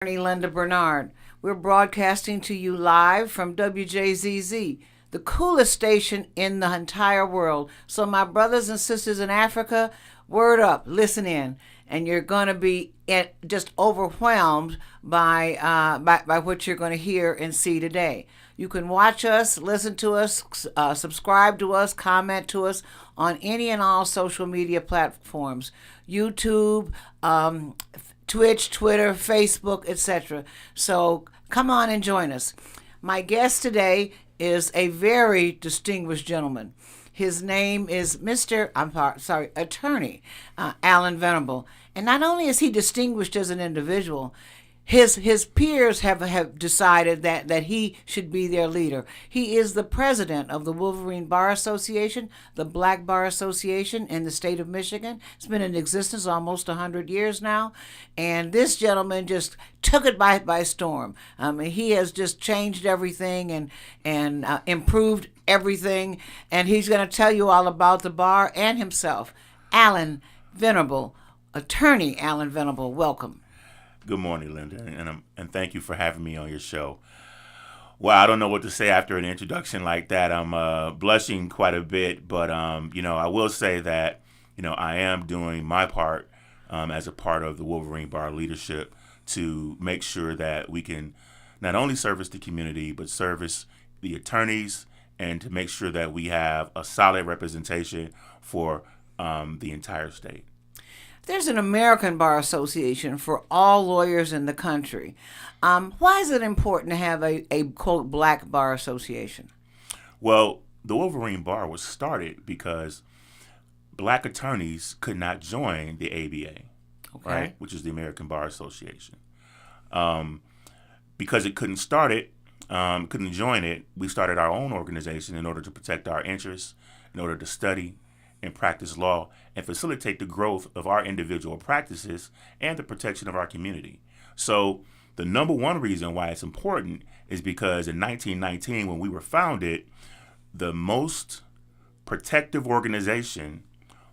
Attorney Linda Bernard. We're broadcasting to you live from WJZZ, the coolest station in the entire world. So, my brothers and sisters in Africa, word up, listen in, and you're going to be just overwhelmed by what you're going to hear and see today. You can watch us, listen to us, subscribe to us, comment to us on any and all social media platforms, YouTube, Twitch, Twitter, Facebook, etc. So come on and join us. My guest today is a very distinguished gentleman. His name is Attorney Alan Venable. And not only is he distinguished as an individual, his peers have decided that he should be their leader. He is the president of the Wolverine Bar Association, the Black Bar Association in the state of Michigan. It's been in existence almost 100 years now, and this gentleman just took it by storm. He has just changed everything and improved everything, and he's going to tell you all about the bar and himself. Alan Venable, Attorney Alan Venable, welcome. Good morning, Linda, and thank you for having me on your show. Well, I don't know what to say after an introduction like that. I'm blushing quite a bit, but I will say that I am doing my part as a part of the Wolverine Bar leadership to make sure that we can not only service the community but service the attorneys, and to make sure that we have a solid representation for the entire state. There's an American Bar Association for all lawyers in the country. Why is it important to have a quote, black bar association? Well, the Wolverine Bar was started because black attorneys could not join the ABA, Okay. right, which is the American Bar Association. Because it couldn't couldn't join it, we started our own organization in order to protect our interests, in order to study and practice law and facilitate the growth of our individual practices and the protection of our community. So the number one reason why it's important is because in 1919, when we were founded, the most protective organization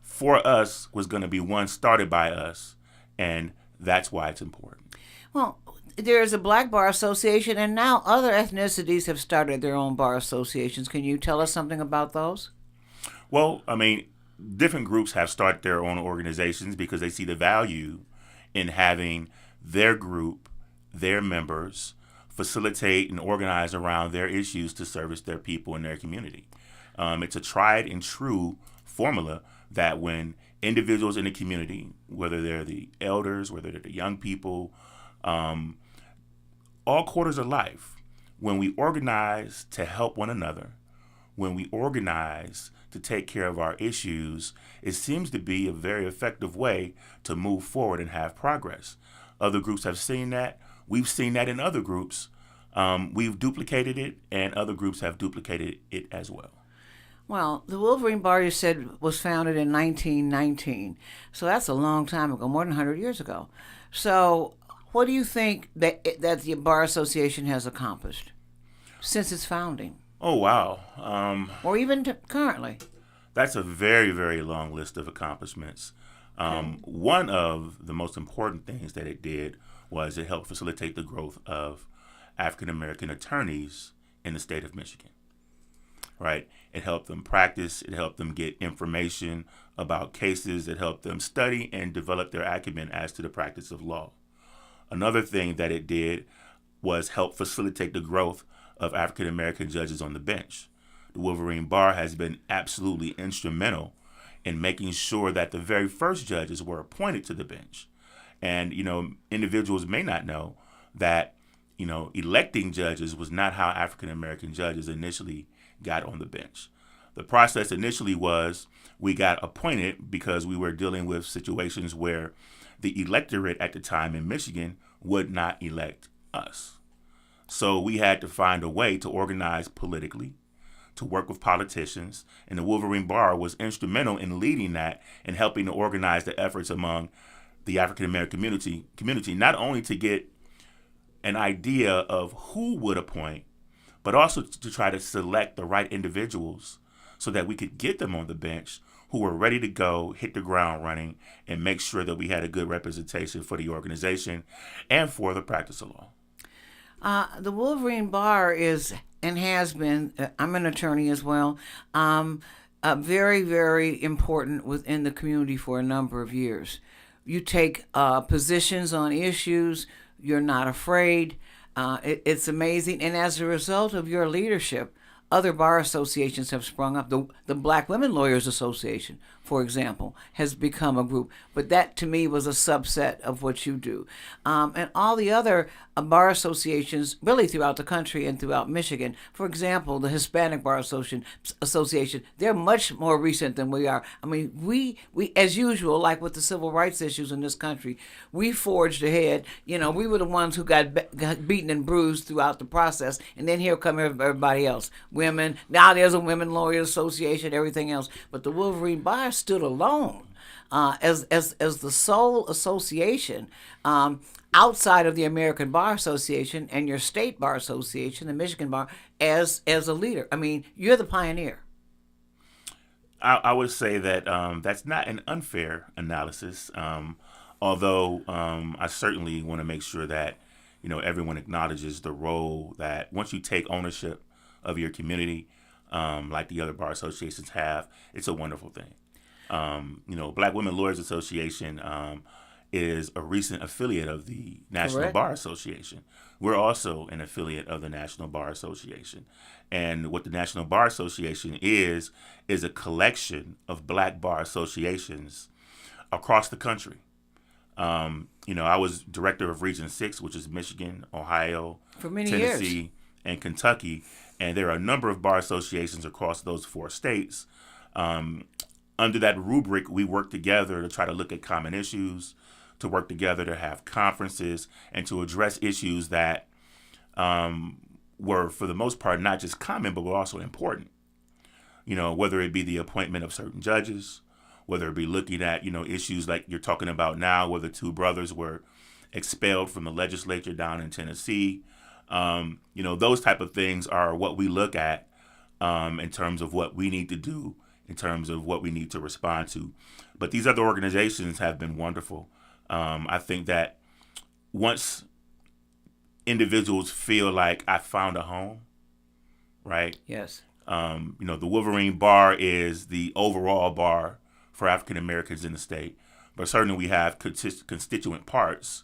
for us was going to be one started by us, and that's why it's important. Well, there is a Black Bar Association, and now other ethnicities have started their own bar associations. Can you tell us something about those? Well, different groups have started their own organizations because they see the value in having their group, their members, facilitate and organize around their issues to service their people in their community. It's a tried and true formula that when individuals in the community, whether they're the elders, whether they're the young people, all quarters of life, when we organize to help one another, when we organize to take care of our issues, it seems to be a very effective way to move forward and have progress. Other groups have seen that. We've seen that in other groups. We've duplicated it, and other groups have duplicated it as well. Well, the Wolverine Bar, you said, was founded in 1919. So that's a long time ago, more than 100 years ago. So what do you think that the Bar Association has accomplished since its founding? Oh, wow. Or even currently? That's a very, very long list of accomplishments. One of the most important things that it did was it helped facilitate the growth of African American attorneys in the state of Michigan. Right? It helped them practice. It helped them get information about cases. It helped them study and develop their acumen as to the practice of law. Another thing that it did was help facilitate the growth of African American judges on the bench. The Wolverine Bar has been absolutely instrumental in making sure that the very first judges were appointed to the bench. And, individuals may not know that, electing judges was not how African American judges initially got on the bench. The process initially was we got appointed because we were dealing with situations where the electorate at the time in Michigan would not elect us. So we had to find a way to organize politically, to work with politicians, and the Wolverine Bar was instrumental in leading that and helping to organize the efforts among the African American community, not only to get an idea of who would appoint, but also to try to select the right individuals so that we could get them on the bench who were ready to go, hit the ground running, and make sure that we had a good representation for the organization and for the practice of law. The Wolverine Bar is and has been, I'm an attorney as well, very, very important within the community for a number of years. You take positions on issues, you're not afraid. It's amazing. And as a result of your leadership, other bar associations have sprung up. The Black Women Lawyers Association, for example, has become a group. But that, to me, was a subset of what you do. And all the other bar associations, really throughout the country and throughout Michigan, for example, the Hispanic Bar Association, they're much more recent than we are. I mean, we as usual, like with the civil rights issues in this country, we forged ahead. You know, we were the ones who got beaten and bruised throughout the process. And then here come everybody else. Women, now there's a Women Lawyers Association, everything else. But the Wolverine Bar stood alone as the sole association outside of the American Bar Association and your state bar association, the Michigan Bar, as a leader. I mean, you're the pioneer. I would say that that's not an unfair analysis, although I certainly want to make sure that everyone acknowledges the role that once you take ownership of your community, like the other bar associations have, it's a wonderful thing. Black Women Lawyers Association is a recent affiliate of the National Correct. Bar Association. We're also an affiliate of the National Bar Association. And what the National Bar Association is a collection of black bar associations across the country. I was director of Region 6, which is Michigan, Ohio, For many Tennessee, years. and Kentucky. And there are a number of bar associations across those 4 states. Under that rubric, we work together to try to look at common issues, to work together to have conferences, and to address issues that were, for the most part, not just common, but were also important. Whether it be the appointment of certain judges, whether it be looking at, issues like you're talking about now, where the 2 brothers were expelled from the legislature down in Tennessee. Those type of things are what we look at in terms of what we need to do, in terms of what we need to respond to. But these other organizations have been wonderful. I think that once individuals feel like I found a home, right? Yes. The Wolverine Bar is the overall bar for African Americans in the state. But certainly we have constituent parts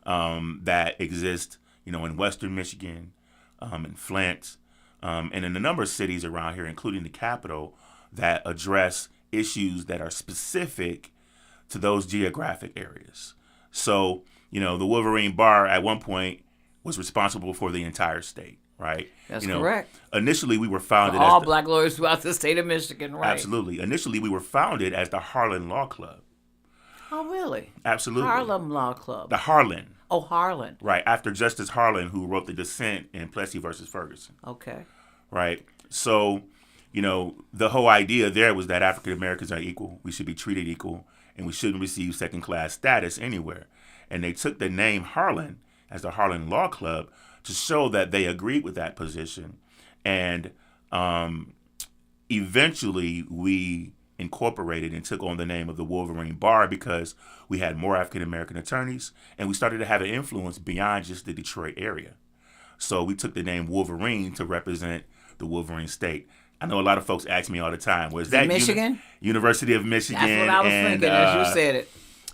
that exist, in Western Michigan, in Flint, and in a number of cities around here, including the capital, that address issues that are specific to those geographic areas. So, the Wolverine Bar at one point was responsible for the entire state, right? That's correct. Initially, we were founded All as black lawyers throughout the state of Michigan, right? Absolutely. Initially, we were founded as the Harlan Law Club. Oh, really? Absolutely. Harlem Law Club. The Harlan. Oh, Harlan. Right, after Justice Harlan, who wrote the dissent in Plessy versus Ferguson. Okay. Right. So, the whole idea there was that African Americans are equal. We should be treated equal, and we shouldn't receive second-class status anywhere. And they took the name Harlan as the Harlan Law Club to show that they agreed with that position. And eventually, we incorporated and took on the name of the Wolverine Bar because we had more African American attorneys, and we started to have an influence beyond just the Detroit area. So we took the name Wolverine to represent the Wolverine State. I know a lot of folks ask me all the time, was that Michigan? University of Michigan? That's what I was thinking as you said it.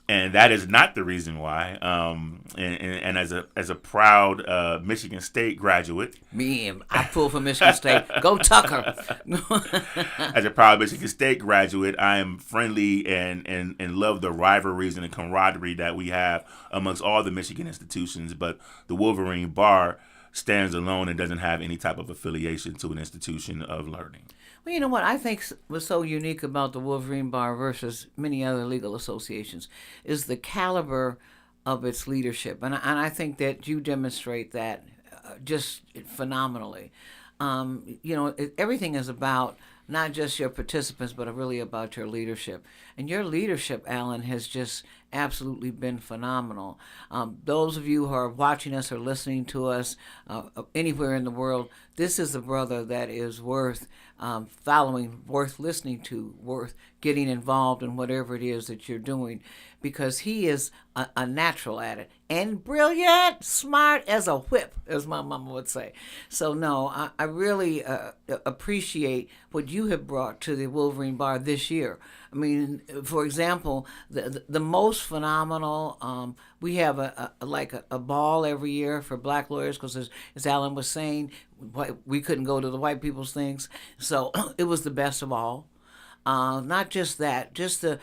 And that is not the reason why. And as a proud Michigan State graduate, I pull from Michigan State. Go Tucker. as a proud Michigan State graduate, I am friendly and love the rivalries and the camaraderie that we have amongst all the Michigan institutions. But the Wolverine Bar stands alone and doesn't have any type of affiliation to an institution of learning. Well, you know what I think was so unique about the Wolverine Bar versus many other legal associations is the caliber of its leadership. And I think that you demonstrate that just phenomenally. Everything is about not just your participants, but really about your leadership. And your leadership, Alan, has just absolutely been phenomenal. Those of you who are watching us or listening to us anywhere in the world, this is a brother that is worth following, worth listening to, worth getting involved in whatever it is that you're doing, because he is a natural at it and brilliant, smart as a whip, as my mama would say. So no, I really appreciate what you have brought to the Wolverine Bar this year. I mean, for example, the most phenomenal. We have a ball every year for Black lawyers because, as Alan was saying, we couldn't go to the white people's things, so it was the best of all. Not just that, just the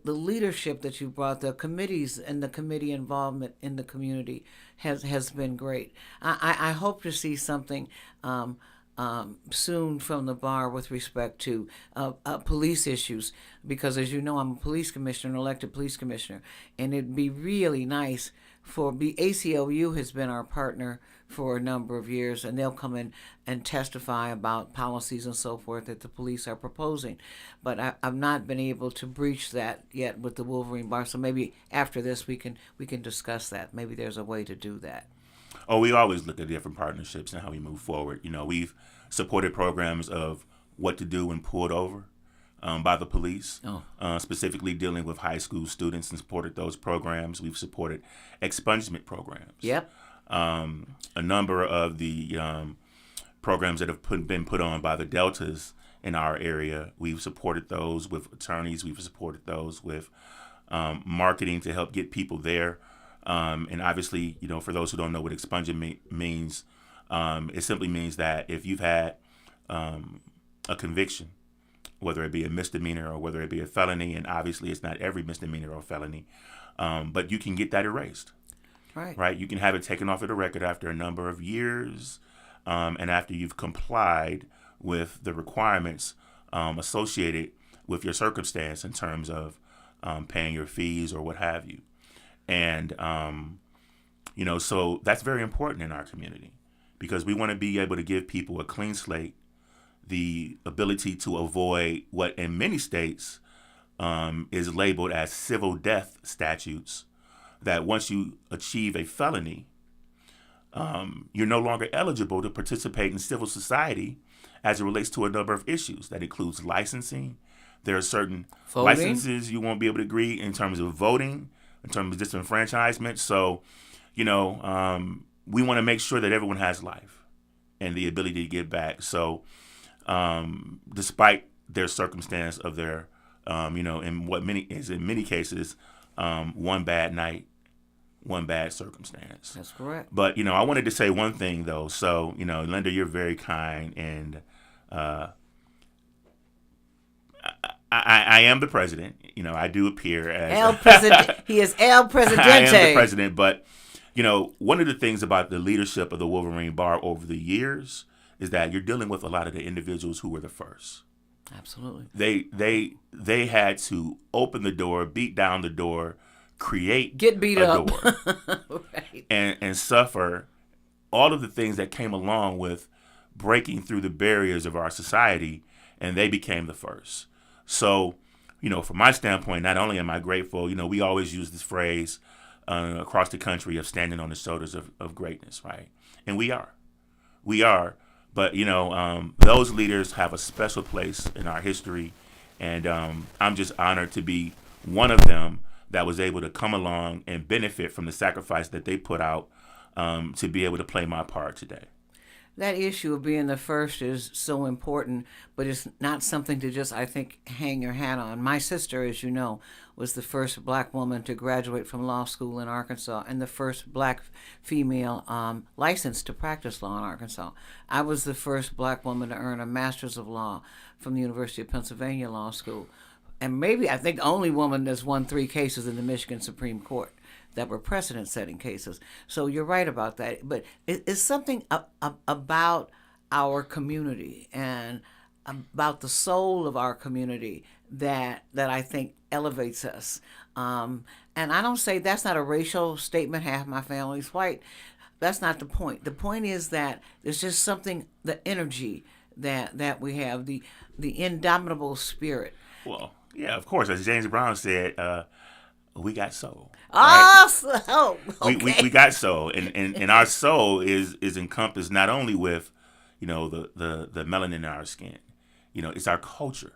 leadership that you brought, the committees and the committee involvement in the community has been great. I hope to see something soon from the bar with respect to police issues, because as you know, I'm a police commissioner, an elected police commissioner, and it'd be really nice for ACLU has been our partner for a number of years, and they'll come in and testify about policies and so forth that the police are proposing. But I've not been able to breach that yet with the Wolverine Bar, so maybe after this we can discuss that. Maybe there's a way to do that. Oh, we always look at different partnerships and how we move forward. You know, we've supported programs of what to do when pulled over by the police, specifically dealing with high school students, and supported those programs. We've supported expungement programs. Yep. A number of the programs that have been put on by the Deltas in our area, we've supported those with attorneys. We've supported those with marketing to help get people there. And obviously, you know, for those who don't know what expungement means, it simply means that if you've had a conviction, whether it be a misdemeanor or whether it be a felony, and obviously it's not every misdemeanor or felony, but you can get that erased. Right. You can have it taken off of the record after a number of years, and after you've complied with the requirements associated with your circumstance in terms of paying your fees or what have you. And, you know, so that's very important in our community, because we want to be able to give people a clean slate, the ability to avoid what in many states is labeled as civil death statutes, that once you achieve a felony, you're no longer eligible to participate in civil society as it relates to a number of issues. That includes licensing. There are certain licenses you won't be able to agree in terms of voting, in terms of disenfranchisement. So, you know, we want to make sure that everyone has life and the ability to give back. So, despite their circumstance of their, you know, in many cases, one bad night, one bad circumstance. That's correct. But, you know, I wanted to say one thing, though. So, you know, Linda, you're very kind, and I am the president. You know, I do appear as El Presidente. He is El Presidente. I am the president. But, you know, one of the things about the leadership of the Wolverine Bar over the years is that you're dealing with a lot of the individuals who were the first. Absolutely. They had to open the door, beat down the door, get beat up, door, right, and suffer all of the things that came along with breaking through the barriers of our society, and they became the first. So, you know, from my standpoint, not only am I grateful, you know, we always use this phrase across the country of standing on the shoulders of greatness, right? And we are. But, you know, those leaders have a special place in our history, and I'm just honored to be one of them that was able to come along and benefit from the sacrifice that they put out to be able to play my part today. That issue of being the first is so important, but it's not something to just, I think, hang your hat on. My sister, as you know, was the first black woman to graduate from law school in Arkansas and the first black female licensed to practice law in Arkansas. I was the first black woman to earn a master's of law from the University of Pennsylvania Law School. And maybe, I think, the only woman that's won 3 cases in the Michigan Supreme Court that were precedent-setting cases. So you're right about that. But it's something about our community and about the soul of our community that I think elevates us. And I don't say that's not a racial statement, half my family's white. That's not the point. The point is that there's just something, the energy that we have, the indomitable spirit. Well, yeah, of course. As James Brown said, We got soul. Right? Ah, so okay. We got soul, and our soul is encompassed not only with, the melanin in our skin. It's our culture.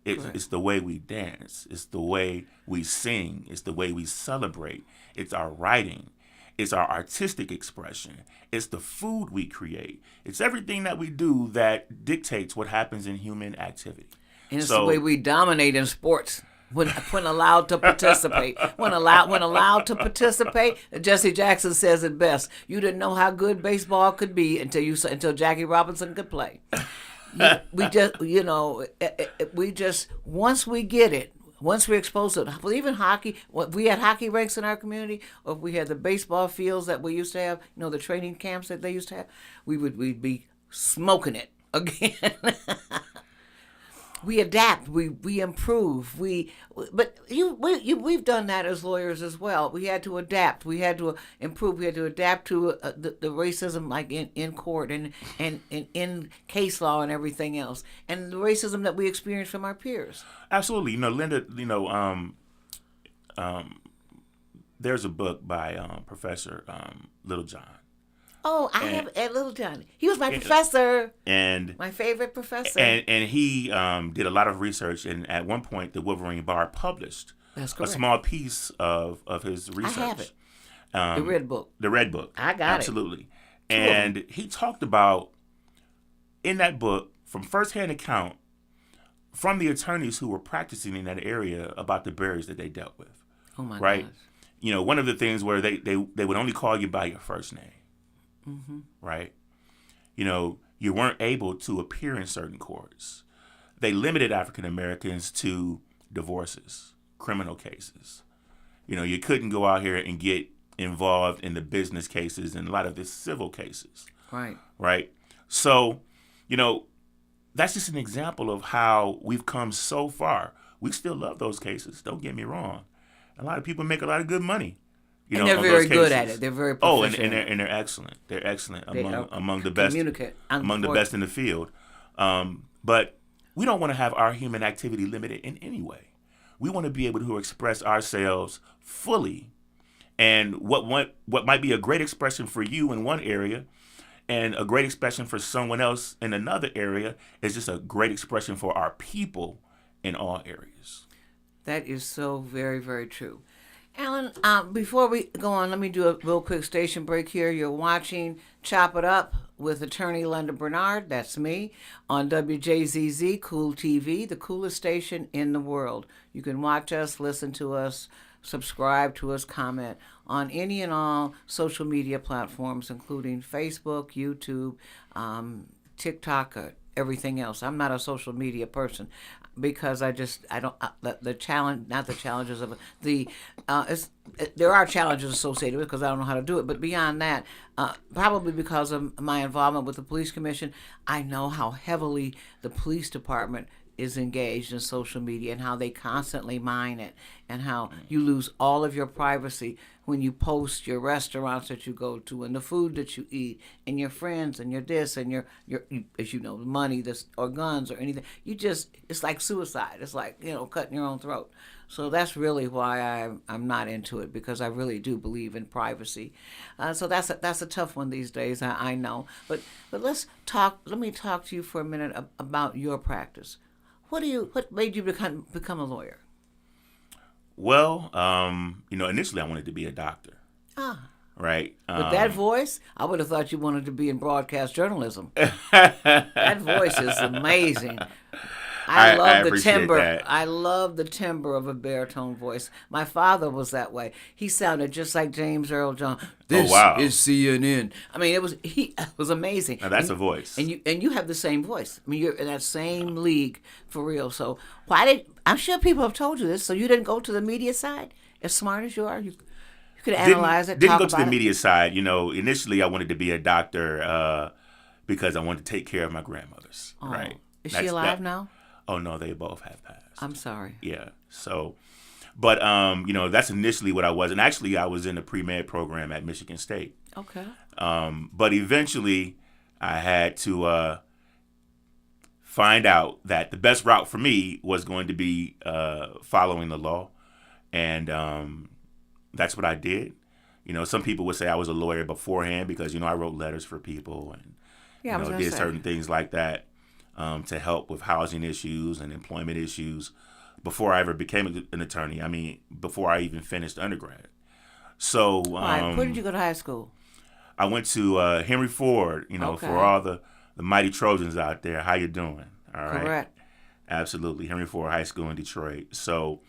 It's the way we dance. It's the way we sing. It's the way we celebrate. It's our writing. It's our artistic expression. It's the food we create. It's everything that we do that dictates what happens in human activity. And it's the way we dominate in sports when allowed to participate. When allowed to participate, Jesse Jackson says it best. You didn't know how good baseball could be until Jackie Robinson could play. We just once we get it, once we're exposed to it, even hockey. We had hockey rinks in our community, or we had the baseball fields that we used to have. The training camps that they used to have. We'd be smoking it again. We adapt, we improve, we've done that as lawyers as well. We had to adapt, we had to improve, we had to adapt to the racism like in court and in case law and everything else, and the racism that we experience from our peers. Absolutely, Linda. There's a book by Professor Littlejohn. Oh, I have Ed Littlejohn. He was my professor. And my favorite professor. And he did a lot of research, and at one point the Wolverine Bar published a small piece of his research. I have it. The Red Book. The Red Book. I got Absolutely. It. And he talked about, in that book, from firsthand account, from the attorneys who were practicing in that area about the barriers that they dealt with. Oh, my right? gosh. One of the things where they would only call you by your first name. Mm-hmm. Right? You weren't able to appear in certain courts. They limited African Americans to divorces, criminal cases. You couldn't go out here and get involved in the business cases and a lot of the civil cases. Right. Right? So, that's just an example of how we've come so far. We still love those cases. Don't get me wrong. A lot of people make a lot of good money. And they're very good at it. They're very proficient. And they're excellent. They're excellent among the best. Among the best in the field. But we don't want to have our human activity limited in any way. We want to be able to express ourselves fully. And what might be a great expression for you in one area and a great expression for someone else in another area is just a great expression for our people in all areas. That is so very, very true. Alan, before we go on, let me do a real quick station break here. You're watching Chop It Up with attorney Linda Bernard, that's me, on Wjzz Cool TV, the coolest station in the world. You can watch us, listen to us, subscribe to us, comment on any and all social media platforms, including Facebook, YouTube, TikTok, everything else. I'm not a social media person because the challenge, not the challenges of there are challenges associated with it because I don't know how to do it. But beyond that, probably because of my involvement with the police commission, I know how heavily the police department is engaged in social media and how they constantly mine it and how you lose all of your privacy when you post your restaurants that you go to and the food that you eat and your friends and your this and your as you know, money or guns or anything. It's like suicide. It's like, cutting your own throat. So that's really why I'm not into it, because I really do believe in privacy. So that's a tough one these days, I know. But let me talk to you for a minute about your practice. What made you become a lawyer? Well, initially I wanted to be a doctor. Right. With that voice, I would have thought you wanted to be in broadcast journalism. That voice is amazing. I love the timbre. That. I love the timbre of a baritone voice. My father was that way. He sounded just like James Earl Jones. This is CNN. I mean, it was amazing. Now that's a voice. And you have the same voice. I mean, you're in that same league for real. So I'm sure people have told you this. So you didn't go to the media side? As smart as you are, you could analyze it. Didn't go to the media side. Initially I wanted to be a doctor because I wanted to take care of my grandmothers. Oh. Right. Is she alive now? Oh, no, they both have passed. I'm sorry. Yeah. So, but, that's initially what I was. And actually, I was in the pre-med program at Michigan State. Okay. But eventually, I had to find out that the best route for me was going to be following the law. And that's what I did. Some people would say I was a lawyer beforehand because, I wrote letters for people and, Yeah, I was gonna did say. certain things like that to help with housing issues and employment issues before I ever became an attorney. I mean, before I even finished undergrad. So, Right. Where did you go to high school? I went to Henry Ford, Okay. for all the mighty Trojans out there. How you doing? All right. Correct. Absolutely. Henry Ford High School in Detroit. So,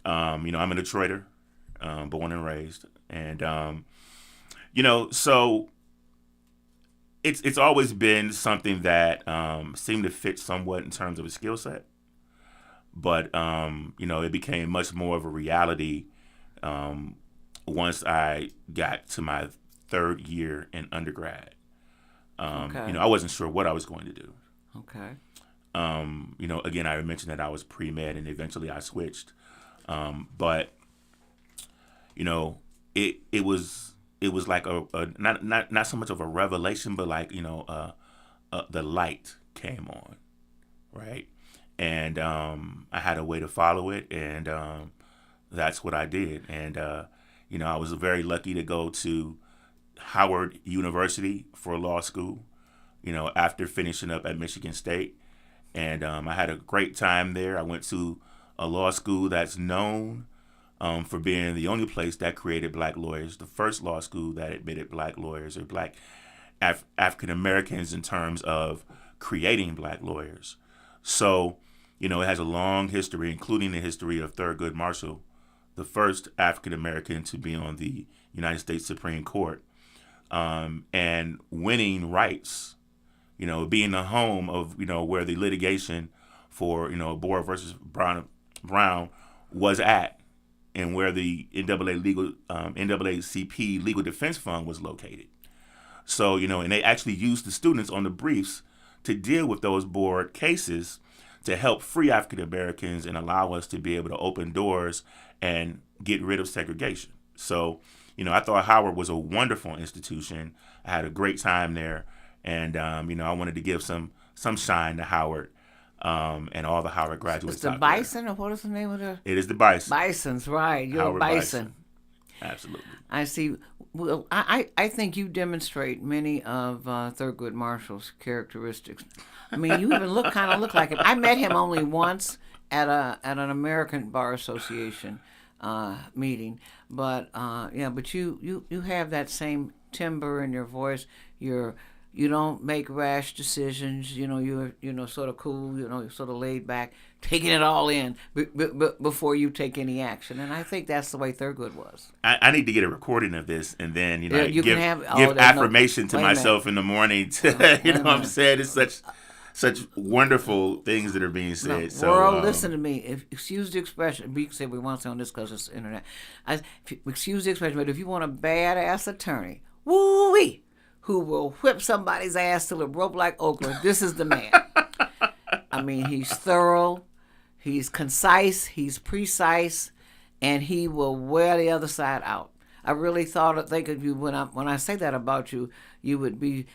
I'm a Detroiter, born and raised. And, so it's always been something that seemed to fit somewhat in terms of a skill set. But, it became much more of a reality once I got to my third year in undergrad. Okay. I wasn't sure what I was going to do. Okay. Again, I mentioned that I was pre-med and eventually I switched. But, it was like a not so much of a revelation, but like, the light came on, right? And I had a way to follow it, and that's what I did. And, I was very lucky to go to Howard University for law school, after finishing up at Michigan State. And I had a great time there. I went to a law school that's known for being the only place that created black lawyers, the first law school that admitted black lawyers or black African Americans in terms of creating black lawyers. So, it has a long history, including the history of Thurgood Marshall, the first African American to be on the United States Supreme Court, and winning rights, being the home of, where the litigation for, Boer versus Brown was at, and where the NAACP Legal Defense Fund was located. So, and they actually used the students on the briefs to deal with those board cases to help free African Americans and allow us to be able to open doors and get rid of segregation. So, I thought Howard was a wonderful institution. I had a great time there. And, I wanted to give some shine to Howard and all the Howard graduates. It's the Bison, or what is the name of the? It is the Bison. Bisons, right. You're Howard a Bison. Absolutely. I see. Well, I think you demonstrate many of Thurgood Marshall's characteristics. I mean, you even look like him. I met him only once at an American Bar Association meeting, but but you have that same timbre in your voice. You don't make rash decisions. You're sort of cool. You're sort of laid back, taking it all in before you take any action. And I think that's the way Thurgood was. I need to get a recording of this, and then you give affirmation to myself in the morning. I'm saying it's such wonderful things that are being said. No, so, world, listen to me. Excuse the expression. We say we want to say on this because it's internet. Excuse the expression, but if you want a badass attorney, woo-wee, who will whip somebody's ass till it broke like okra, this is the man. I mean, he's thorough, he's concise, he's precise, and he will wear the other side out. I really think of you when I say that about you, you would be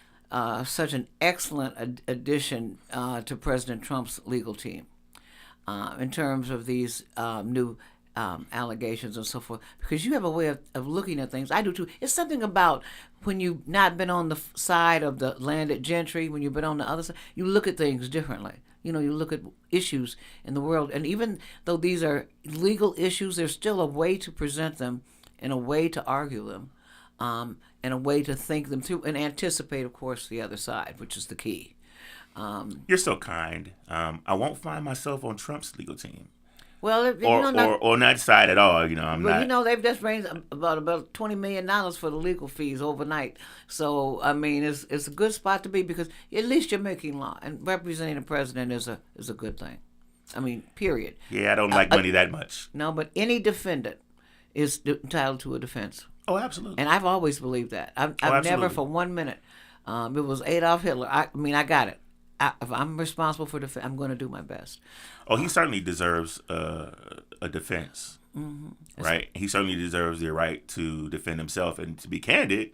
such an excellent addition to President Trump's legal team in terms of these new allegations and so forth, because you have a way of looking at things. I do too. It's something about when you've not been on the side of the landed gentry, when you've been on the other side, you look at things differently. You look at issues in the world, and even though these are legal issues, there's still a way to present them and a way to argue them, and a way to think them through and anticipate, of course, the other side, which is the key. You're so kind. I won't find myself on Trump's legal team. Well, or not side at all. I'm not. They've just raised about $20 million for the legal fees overnight. So I mean, it's a good spot to be, because at least you're making law, and representing the president is a good thing. I mean, period. Yeah, I don't like money that much. No, but any defendant is entitled to a defense. Oh, absolutely. And I've always believed that. I've never for 1 minute. It was Adolf Hitler. I mean, I got it. If I'm responsible for defense, I'm going to do my best. Oh, he certainly deserves a defense, right? He certainly deserves the right to defend himself. And to be candid,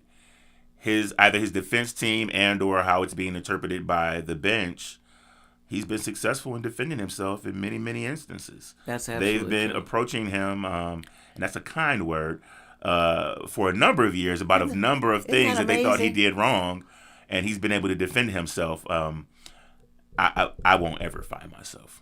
either his defense team and or how it's being interpreted by the bench he's been successful in defending himself in many, many instances. That's absolutely They've been true. approaching him, and that's a kind word, for a number of years about a number of Isn't things that that they thought he amazing? did wrong, and he's been able to defend himself. I won't ever find myself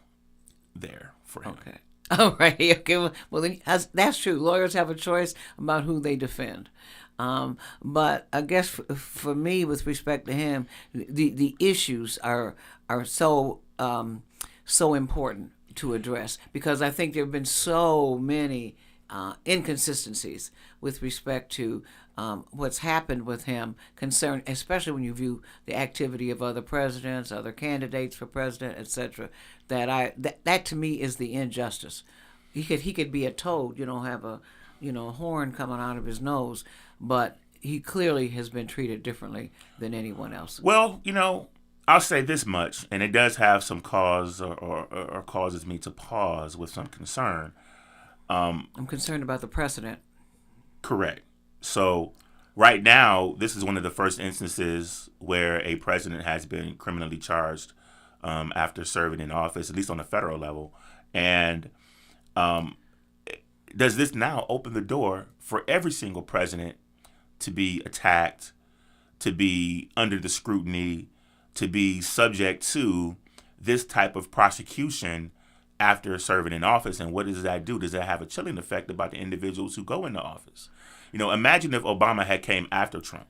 there for him. Okay. All right. Okay. Well, then, that's true. Lawyers have a choice about who they defend. But I guess for me, with respect to him, the issues are so so important to address, because I think there have been so many inconsistencies with respect to what's happened with him, especially when you view the activity of other presidents, other candidates for president, etc. That to me is the injustice. He could be a toad, have a horn coming out of his nose, but he clearly has been treated differently than anyone else. Well, I'll say this much, and it does have some cause or causes me to pause with some concern. I'm concerned about the precedent. Correct. So right now, this is one of the first instances where a president has been criminally charged after serving in office, at least on the federal level. And does this now open the door for every single president to be attacked, to be under the scrutiny, to be subject to this type of prosecution after serving in office? And what does that do? Does that have a chilling effect about the individuals who go into office? Imagine if Obama had came after Trump,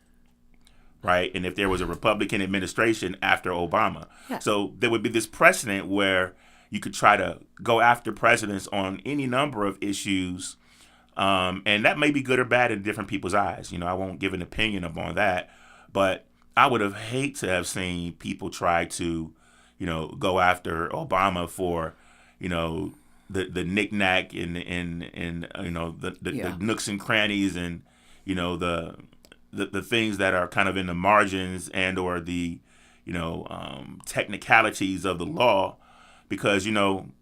right? And if there was a Republican administration after Obama. Yeah. So there would be this precedent where you could try to go after presidents on any number of issues. And that may be good or bad in different people's eyes. I won't give an opinion upon that. But I would have hated to have seen people try to, go after Obama for, the knick-knack and the nooks and crannies and, the things that are kind of in the margins and or the, technicalities of the law, because,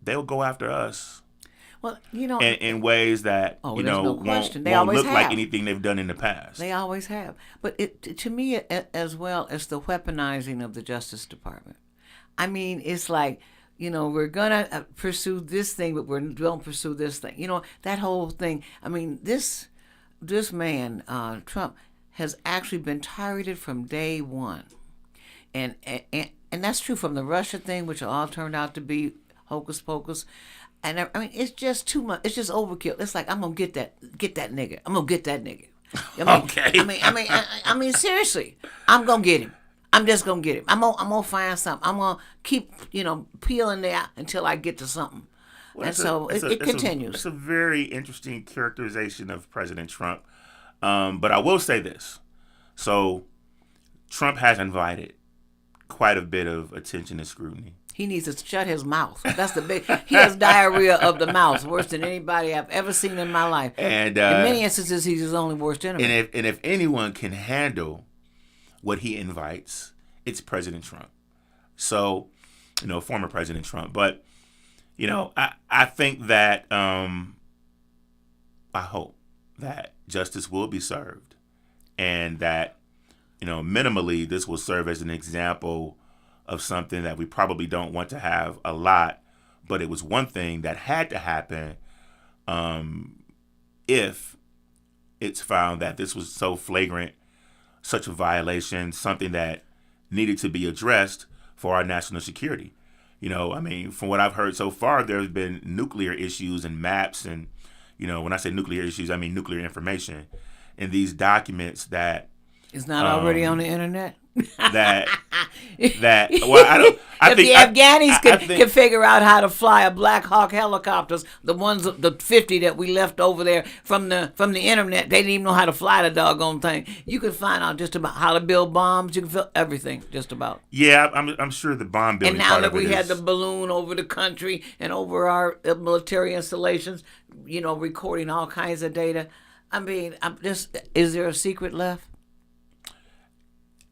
they'll go after us. Well, in ways that there's no question. They won't always look like have. anything they've done in the past. They always have. But to me, as well as the weaponizing of the Justice Department. I mean, it's like, we're gonna pursue this thing, but we don't pursue this thing. That whole thing. I mean, this man, Trump, has actually been targeted from day one, and that's true from the Russia thing, which all turned out to be hocus pocus. And I mean, it's just too much. It's just overkill. It's like, I'm gonna get that nigga. I'm gonna get that nigga. Okay. I mean, seriously, I'm gonna get him. I'm just gonna get him. I'm gonna find something. I'm gonna keep, peeling there until I get to something. Well, and so it continues. It's a very interesting characterization of President Trump. But I will say this. So Trump has invited quite a bit of attention and scrutiny. He needs to shut his mouth. That's the big. He has diarrhea of the mouth, worse than anybody I've ever seen in my life. And in many instances, he's his only worst enemy. And if anyone can handle what he invites, it's President Trump. So, former President Trump. But, I think that I hope that justice will be served, and that minimally this will serve as an example of something that we probably don't want to have a lot, but it was one thing that had to happen if it's found that this was so flagrant, such a violation, something that needed to be addressed for our national security. From what I've heard so far, there's been nuclear issues and maps, and, when I say nuclear issues, I mean nuclear information in these documents that it's not already on the internet. Well, I don't. If the Afghanis can figure out how to fly a Black Hawk helicopters, the 50 that we left over there from the internet, they didn't even know how to fly the doggone thing. You could find out just about how to build bombs. You can feel everything, just about. Yeah, I'm sure the bomb building. And now that we had the balloon over the country and over our military installations, recording all kinds of data. I mean, is there a secret left?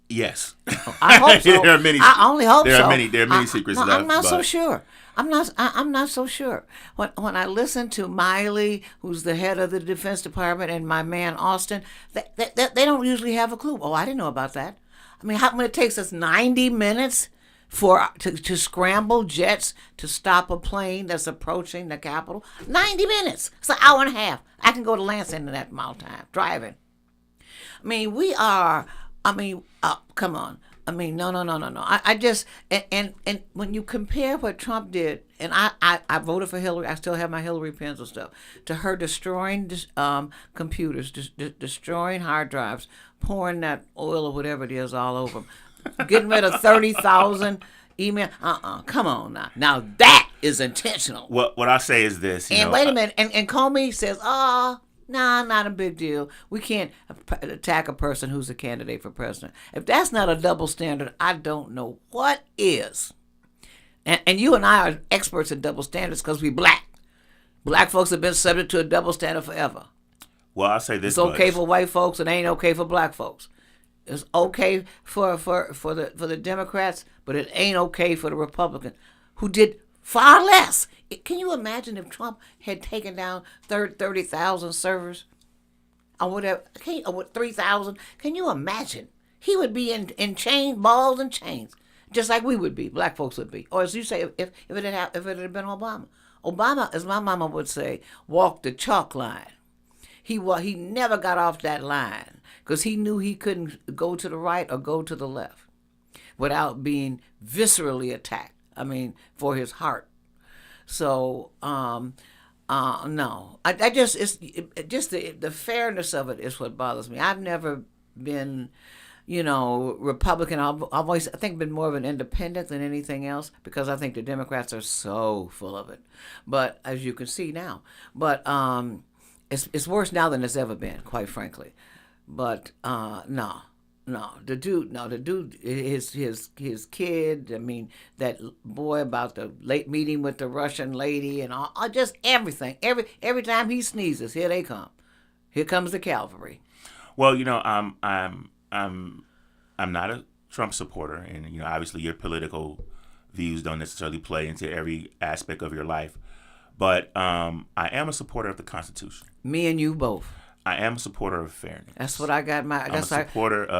Yes. I hope so. There are many. I only hope so. There are many secrets left. I'm not so sure. I'm not so sure. When I listen to Miley, who's the head of the Defense Department, and my man Austin, they don't usually have a clue. Oh, I didn't know about that. I mean, when it takes us 90 minutes to scramble jets to stop a plane that's approaching the Capitol? 90 minutes. It's an hour and a half. I can go to Lansing in that amount of time driving. I mean, we are. I mean, come on. I mean, no. I just and when you compare what Trump did, and I voted for Hillary. I still have my Hillary pencil stuff. To her destroying computers, destroying hard drives, pouring that oil or whatever it is all over them, getting rid of 30,000 email. Come on now. Now that is intentional. What I say is this. Wait a minute. And Comey says, nah, not a big deal. We can't attack a person who's a candidate for president. If that's not a double standard, I don't know what is. And you and I are experts at double standards because we black. Black folks have been subject to a double standard forever. Well, I'll say this. It's okay for white folks. It ain't okay for black folks. It's okay for the Democrats, but it ain't okay for the Republicans, who did far less. Can you imagine if Trump had taken down 30,000 servers or whatever, or 3,000? Can you imagine? He would be in balls and chains, just like we would be, black folks would be. Or as you say, if it had been Obama. Obama, as my mama would say, walked the chalk line. He never got off that line because he knew he couldn't go to the right or go to the left without being viscerally attacked. I mean, for his heart. So, no. I just, it's just the fairness of it is what bothers me. I've never been, Republican. I've always, I think, been more of an independent than anything else because I think the Democrats are so full of it. But as you can see now, it's worse now than it's ever been, quite frankly. But no. The dude, his kid. I mean, that boy about the late meeting with the Russian lady and all, just everything. Every time he sneezes, here they come. Here comes the cavalry. Well, I'm not a Trump supporter, and obviously your political views don't necessarily play into every aspect of your life. But I am a supporter of the Constitution. Me and you both. I am a supporter of fairness. That's what I got. I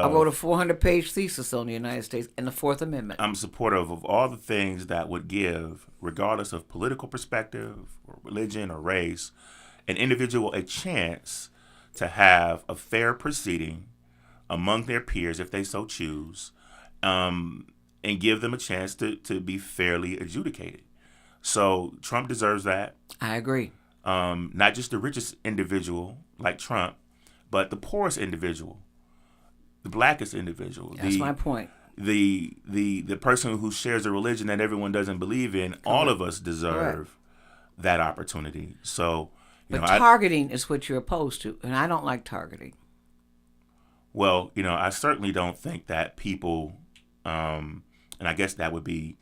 wrote a 400-page thesis on the United States and the Fourth Amendment. I'm supportive of all the things that would give, regardless of political perspective or religion or race, an individual a chance to have a fair proceeding among their peers if they so choose, and give them a chance to be fairly adjudicated. So Trump deserves that. I agree. Not just the richest individual like Trump, but the poorest individual, the blackest individual. That's my point. The person who shares a religion that everyone doesn't believe in. Correct. All of us deserve that opportunity. So, but targeting is what you're opposed to, and I don't like targeting. Well, I certainly don't think that people, and I guess that would be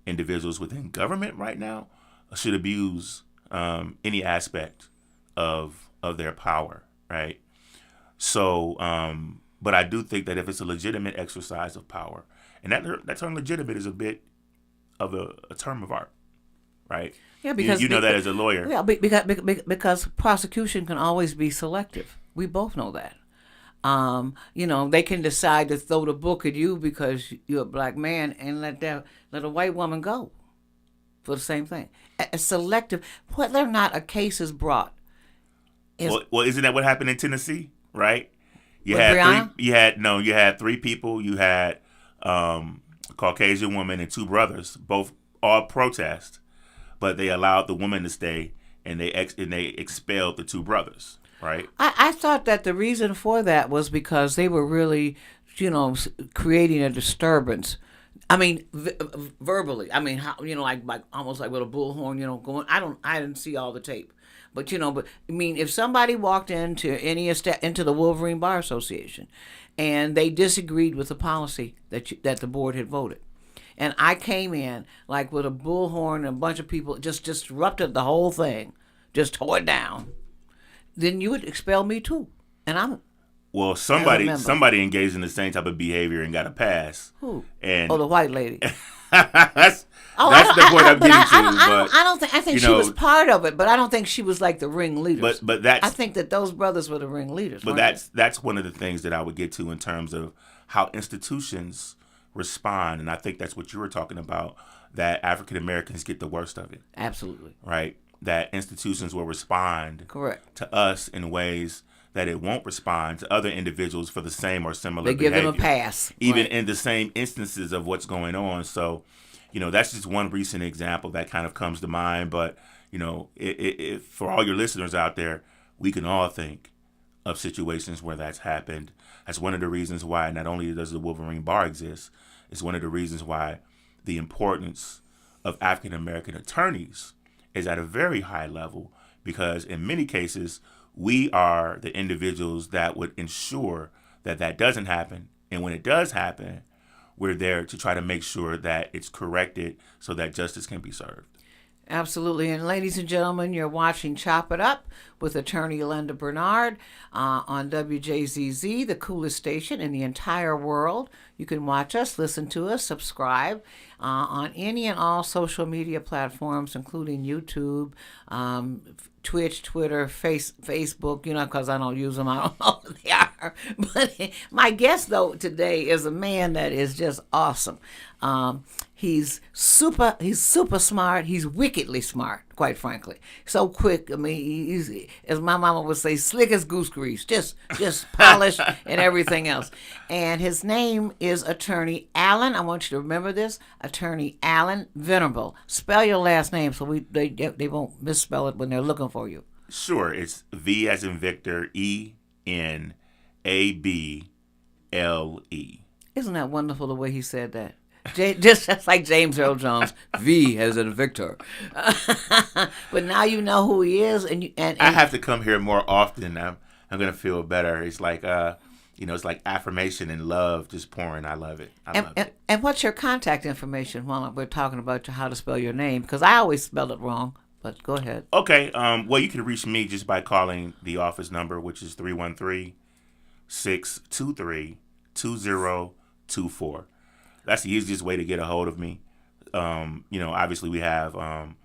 individuals within government right now, should abuse any aspect of their power, right? So, but I do think that if it's a legitimate exercise of power, and that term legitimate is a bit of a term of art, right? Yeah, because you know that as a lawyer. Yeah, because prosecution can always be selective. We both know that. They can decide to throw the book at you because you're a black man and let a white woman go for the same thing. A selective, whether or not a case is brought. Well, isn't that what happened in Tennessee, right? You had three people. You had a Caucasian woman and two brothers, both all protest, but they allowed the woman to stay, and they expelled the two brothers, right? I thought that the reason for that was because they were really, creating a disturbance. I mean, verbally. I mean, how, like almost like with a bullhorn, going. I didn't see all the tape. But if somebody walked into into the Wolverine Bar Association, and they disagreed with the policy that the board had voted, and I came in like with a bullhorn and a bunch of people just disrupted the whole thing, just tore it down, then you would expel me too, and I'm. Well, somebody engaged in the same type of behavior and got a pass. Who? And the white lady. that's the point I'm getting to. I think she was part of it, but I don't think she was like the ringleaders. But I think that those brothers were the ringleaders. But that's one of the things that I would get to in terms of how institutions respond, and I think that's what you were talking about, that African Americans get the worst of it. Absolutely. Right? That institutions will respond Correct. to us in ways that it won't respond to other individuals for the same or similar They give behavior. them a pass. Even right. in the same instances of what's going on. So, that's just one recent example that kind of comes to mind. But, it, for all your listeners out there, we can all think of situations where that's happened. That's one of the reasons why not only does the Wolverine Bar exist, it's one of the reasons why the importance of African American attorneys is at a very high level, because in many cases, we are the individuals that would ensure that that doesn't happen. And when it does happen, we're there to try to make sure that it's corrected so that justice can be served. Absolutely. And ladies and gentlemen, you're watching Chop It Up with attorney Linda Bernard on WJZZ, the coolest station in the entire world. You can watch us, listen to us, subscribe on any and all social media platforms, including YouTube, Twitch, Twitter, Facebook, because I don't use them. I don't know what they are. But my guest, though, today is a man that is just awesome. He's super smart. He's wickedly smart, quite frankly. So quick. I mean, he's, as my mama would say, slick as goose grease, just polished and everything else. And his name is Attorney Allen. I want you to remember this, Attorney Allen Venable. Spell your last name so they won't misspell it when they're looking for you. Sure, it's V as in Victor, ENABLE. Isn't that wonderful the way he said that? Just like James Earl Jones, V as in Victor. But now you know who he is, and I have to come here more often. I'm gonna feel better. It's like it's like affirmation and love just pouring. I love it. I love it. And what's your contact information while we're talking about how to spell your name? Because I always spell it wrong. But go ahead. Okay. Well, you can reach me just by calling the office number, which is 313-623-2024. That's the easiest way to get a hold of me. Obviously we have a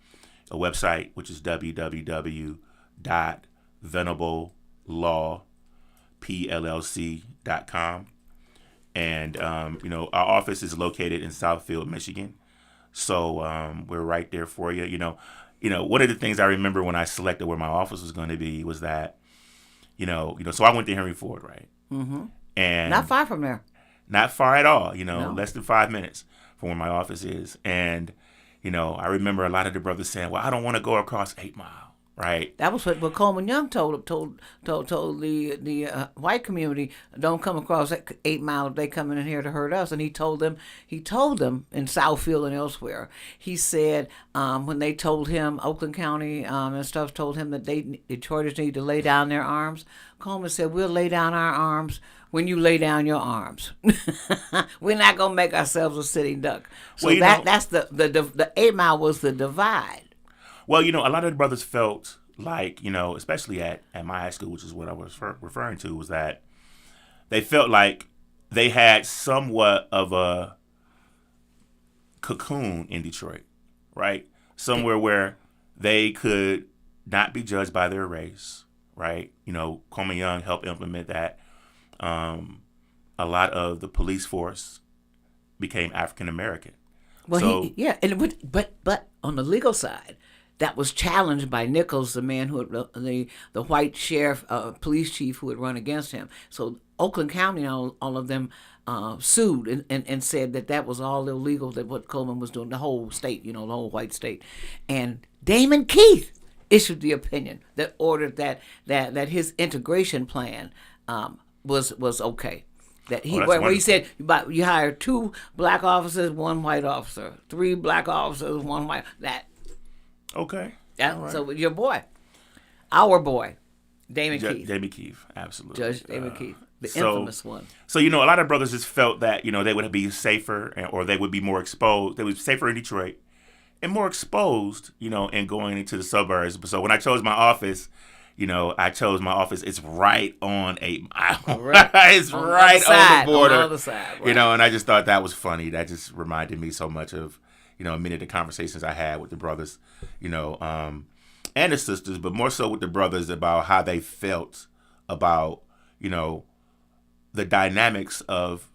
website, which is www.venablelawpllc.com. And, our office is located in Southfield, Michigan. So we're right there for you. One of the things I remember when I selected where my office was going to be was that, so I went to Henry Ford, right? Mm-hmm. And not far from there. Not far at all, No. Less than 5 minutes from where my office is. And, I remember a lot of the brothers saying, well, I don't want to go across 8 Mile, right? That was what Coleman Young told the white community, don't come across 8 Mile if they come in here to hurt us. And he told them in Southfield and elsewhere, he said when they told him, Oakland County and stuff told him that Detroiters need to lay down their arms, Coleman said, we'll lay down our arms when you lay down your arms. We're not going to make ourselves a sitting duck. So that's the 8 Mile was the divide. Well, a lot of the brothers felt like, especially at my high school, which is what I was referring to, was that they felt like they had somewhat of a cocoon in Detroit, right? Somewhere where they could not be judged by their race, right? Coleman Young helped implement that. A lot of the police force became African American. Well, but on the legal side, that was challenged by Nichols, the man who the white sheriff, police chief who had run against him. So Oakland County, all of them sued and said that was all illegal, that what Coleman was doing, the whole state, the whole white state. And Damon Keith issued the opinion that ordered that his integration plan was okay. That where he said you hire 2 black officers, 1 white officer, 3 black officers, 1 white. That okay. Right. So your boy, our boy, Damon Keith. Damon Keith, absolutely. Judge Damon Keith, the infamous one. So a lot of brothers just felt that they would be safer, or they would be more exposed. They would be safer in Detroit and more exposed, in going into the suburbs. So when I chose my office. I chose my office. It's right on 8 Mile. Right. It's right on the border. On the other side, right. And I just thought that was funny. That just reminded me so much of, many of the conversations I had with the brothers, and the sisters, but more so with the brothers about how they felt about, the dynamics of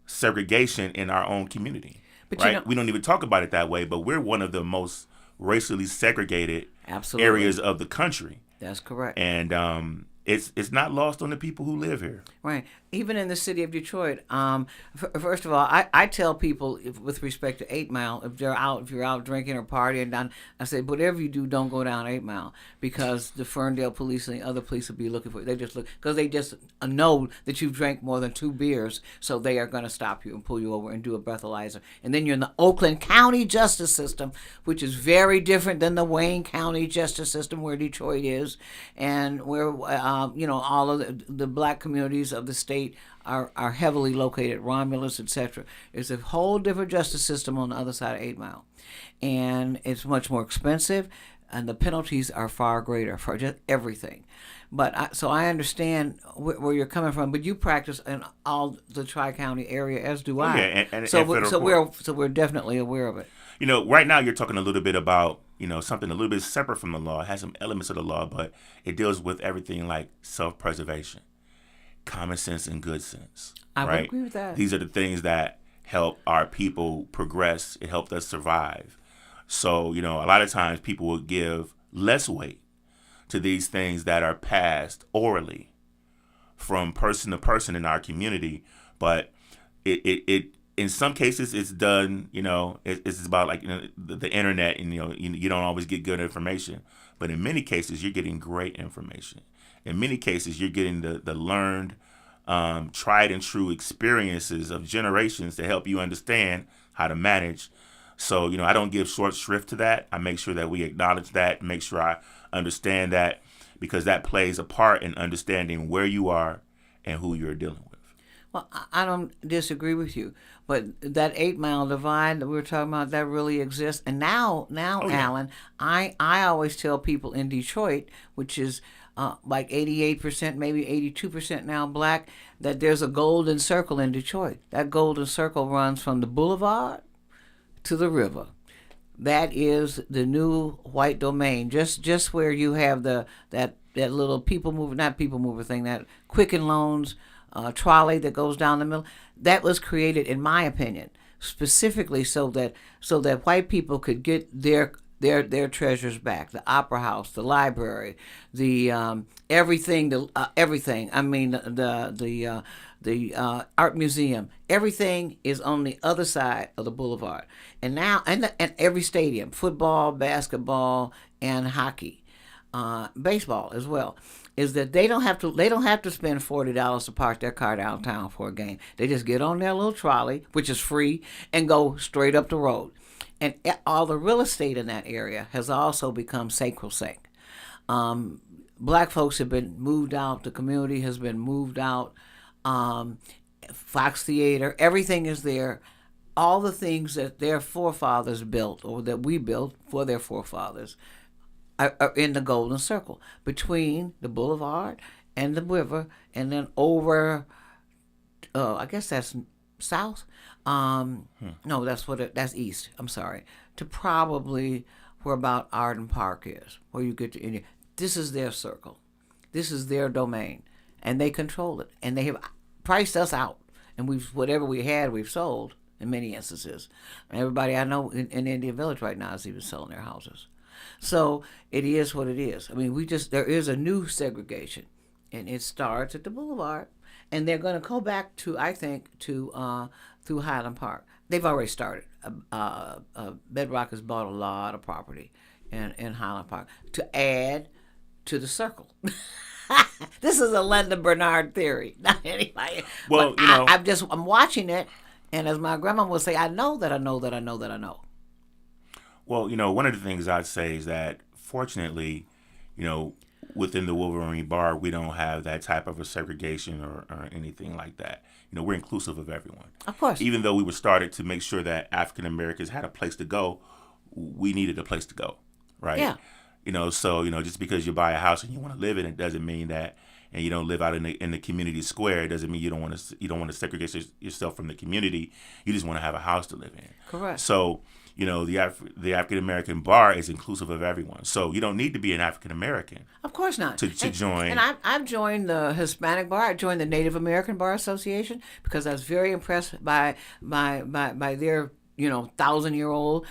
segregation in our own community. But right? We don't even talk about it that way, but we're one of the most racially segregated absolutely. areas of the country. That's correct. And it's not lost on the people who live here. Right. Even in the city of Detroit, first of all, I tell people with respect to 8 Mile, if you're out drinking or partying down, I say, whatever you do, don't go down 8 Mile, because the Ferndale police and the other police will be looking for you. They just look, because they just know that you've drank more than 2 beers, so they are going to stop you and pull you over and do a breathalyzer. And then you're in the Oakland County justice system, which is very different than the Wayne County justice system where Detroit is, and where all of the black communities of the state are heavily located, Romulus, etc. It's a whole different justice system on the other side of 8 Mile. And it's much more expensive, and the penalties are far greater for just everything. But so I understand where you're coming from, but you practice in all the Tri-County area, as do I. Yeah, and so we're definitely aware of it. Right now you're talking a little bit about, something a little bit separate from the law. It has some elements of the law, but it deals with everything like self-preservation, common sense, and good sense. I right? would agree with that. These are the things that help our people progress. It helped us survive. So, a lot of times people will give less weight to these things that are passed orally from person to person in our community. But it in some cases it's done, it's about like the internet, and you don't always get good information. But in many cases you're getting great information. In many cases you're getting the learned, tried and true experiences of generations to help you understand how to manage. So, I don't give short shrift to that. I make sure that we acknowledge that, make sure I understand that, because that plays a part in understanding where you are and who you're dealing with. Well, I don't disagree with you, but that 8 Mile divide that we were talking about, that really exists. And now, Oh, yeah. Alan, I always tell people in Detroit, which is like 88%, maybe 82% now black, that there's a golden circle in Detroit. That golden circle runs from the boulevard to the river. That is the new white domain, just where you have that little not people mover thing, that Quicken Loans trolley that goes down the middle. That was created, in my opinion, specifically so that white people could get their treasures back. The Opera House, the library, the everything, everything. I mean, the art museum. Everything is on the other side of the boulevard. And now, and every stadium, football, basketball, and hockey, baseball as well, is that they don't have to spend $40 to park their car downtown for a game. They just get on their little trolley, which is free, and go straight up the road. And all the real estate in that area has also become sacrosanct. Black folks have been moved out. The community has been moved out. Fox Theater, everything is there. All the things that their forefathers built, or that we built for their forefathers, are in the golden circle between the boulevard and the river, and then over, I guess that's south. No, that's east. I'm sorry. To probably where about Arden Park is, where you get to India. This is their circle. This is their domain, and they control it. And they have priced us out, and whatever we had, we've sold in many instances. And everybody I know in Indian Village right now is even selling their houses. So it is what it is. I mean, there is a new segregation, and it starts at the boulevard, and they're going to go back to, I think, through Highland Park. They've already started. Bedrock has bought a lot of property in Highland Park to add to the circle. This is a Linda Bernard theory, not anybody. Well, but I'm watching it, and as my grandma would say, I know that I know that I know that I know. Well, one of the things I'd say is that, fortunately, within the Wolverine Bar, we don't have that type of a segregation or anything like that. We're inclusive of everyone. Of course. Even though we were started to make sure that African Americans had a place to go, we needed a place to go, right? Yeah. So, just because you buy a house and you want to live in it doesn't mean that and you don't live out in the community square, it doesn't mean you don't want to segregate yourself from the community. You just want to have a house to live in. Correct. So, the African American bar is inclusive of everyone. So you don't need to be an African American. Of course not. To join. And I've joined the Hispanic bar. I joined the Native American Bar Association because I was very impressed by their 1,000-year-old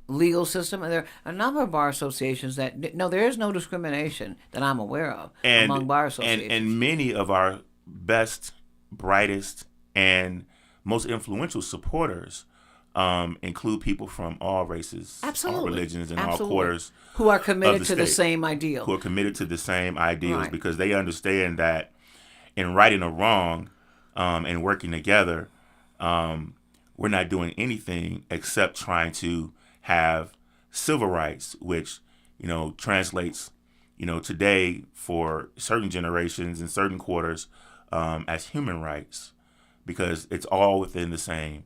legal system. And there are a number of bar associations that there is no discrimination that I'm aware of among bar associations. And many of our best, brightest, and most influential supporters include people from all races, all religions, and all quarters, who are committed to the same ideal. Who are committed to the same ideals, right. Because they understand that in righting a wrong and working together, we're not doing anything except trying to have civil rights, which translates today for certain generations and certain quarters as human rights, because it's all within the same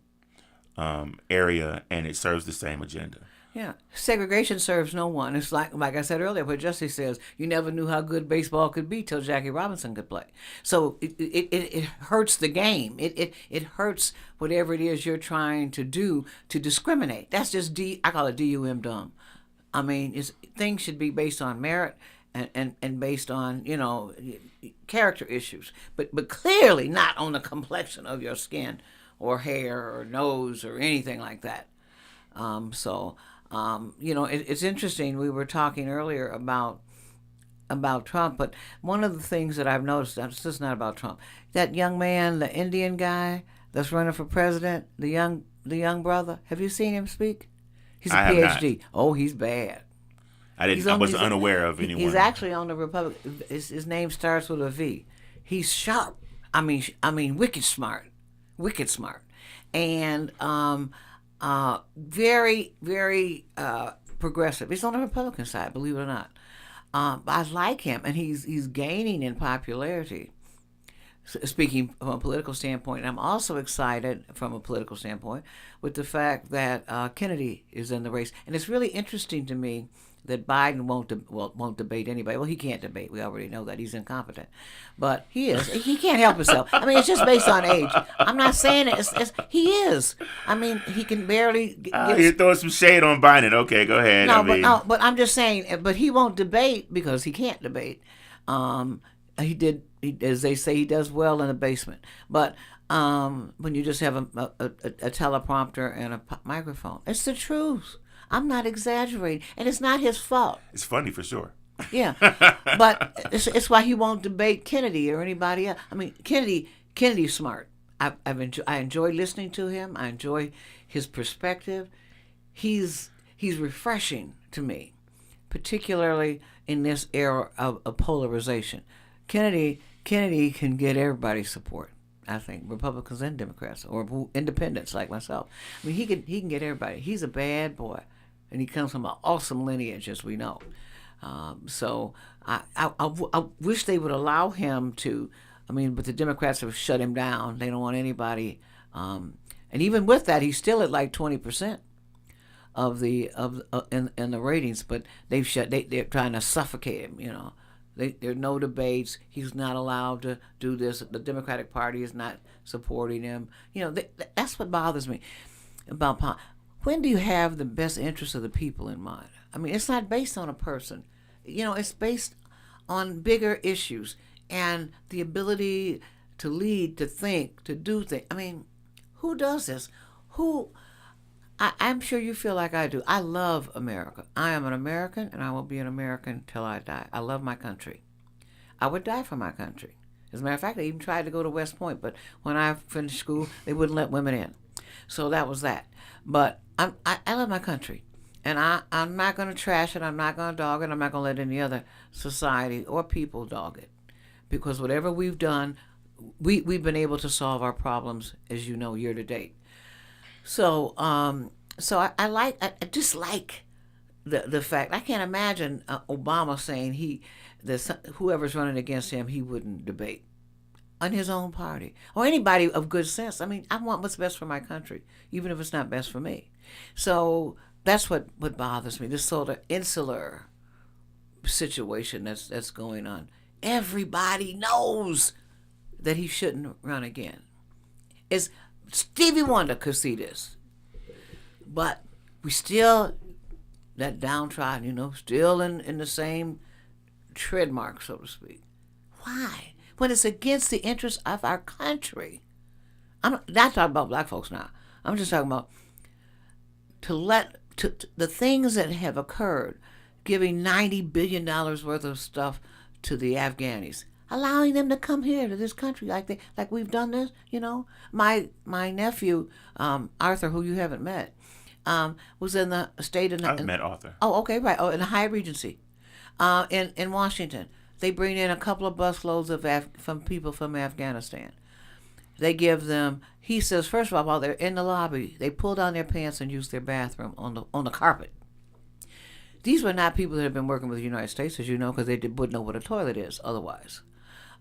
area, and it serves the same agenda. Yeah, segregation serves no one. It's like I said earlier, what Jesse says, you never knew how good baseball could be till Jackie Robinson could play. So it hurts the game. It hurts whatever it is you're trying to do to discriminate. That's just I call it DUM dumb. I mean, things should be based on merit and based on character issues, but clearly not on the complexion of your skin or hair or nose or anything like that. It's interesting. We were talking earlier about Trump, but one of the things that I've noticed, this is not about Trump, that young man, the Indian guy that's running for president, the young brother, have you seen him speak? He's a PhD. Oh, he's bad. I was unaware of anyone. He's actually on the Republican. His name starts with a V. He's sharp. I mean, wicked smart, and very, very progressive. He's on the Republican side, believe it or not. I like him, and he's gaining in popularity. Speaking from a political standpoint, I'm also excited from a political standpoint with the fact that Kennedy is in the race, and it's really interesting to me that Biden won't debate anybody. Well, he can't debate. We already know that. He's incompetent. But he is. He can't help himself. I mean, it's just based on age. I'm not saying it. He is. I mean, he can barely you're throwing some shade on Biden. Okay, go ahead. But I'm just saying, but he won't debate because he can't debate. As they say, he does well in the basement. But when you just have a teleprompter and a microphone, it's the truth. I'm not exaggerating, and it's not his fault. It's funny for sure. Yeah, but it's why he won't debate Kennedy or anybody else. I mean, Kennedy's smart. I enjoy listening to him. I enjoy his perspective. He's refreshing to me, particularly in this era of polarization. Kennedy can get everybody's support. I think Republicans and Democrats or independents like myself. I mean, he can get everybody. He's a bad boy, and he comes from an awesome lineage, as we know. So I wish they would allow him to. I mean, but the Democrats have shut him down. They don't want anybody. And even with that, he's still at like 20% of the in the ratings. But they're trying to suffocate him. There are no debates. He's not allowed to do this. The Democratic Party is not supporting him. That's what bothers me about politics. When do you have the best interest of the people in mind? I mean, it's not based on a person. It's based on bigger issues and the ability to lead, to think, to do things. I mean, who does this? I'm sure you feel like I do. I love America. I am an American, and I will be an American till I die. I love my country. I would die for my country. As a matter of fact, I even tried to go to West Point, but when I finished school, they wouldn't let women in. So that was that. But I love my country, and I'm not going to trash it. I'm not going to dog it. I'm not going to let any other society or people dog it, because whatever we've done, we've been able to solve our problems, as you know, year to date. So I just like the fact. I can't imagine Obama saying whoever's running against him, he wouldn't debate on his own party or anybody of good sense. I mean, I want what's best for my country, even if it's not best for me. So that's what bothers me. This sort of insular situation that's going on Everybody knows that he shouldn't run again. It's Stevie Wonder could see this, but we still that downtrodden, still in the same tread mark, so to speak. Why? When it's against the interests of our country. I'm not talking about black folks now. I'm just talking about the things that have occurred, giving $90 billion worth of stuff to the Afghanis, allowing them to come here to this country like we've done this. My nephew Arthur, who you haven't met, was in the state of. I've met Arthur. Oh, okay, right. Oh, in the Hyatt Regency, in Washington, they bring in a couple of busloads from people from Afghanistan. They give them. He says, first of all, while they're in the lobby, they pull down their pants and use their bathroom on the carpet. These were not people that have been working with the United States, as you know, because they wouldn't know what a toilet is otherwise.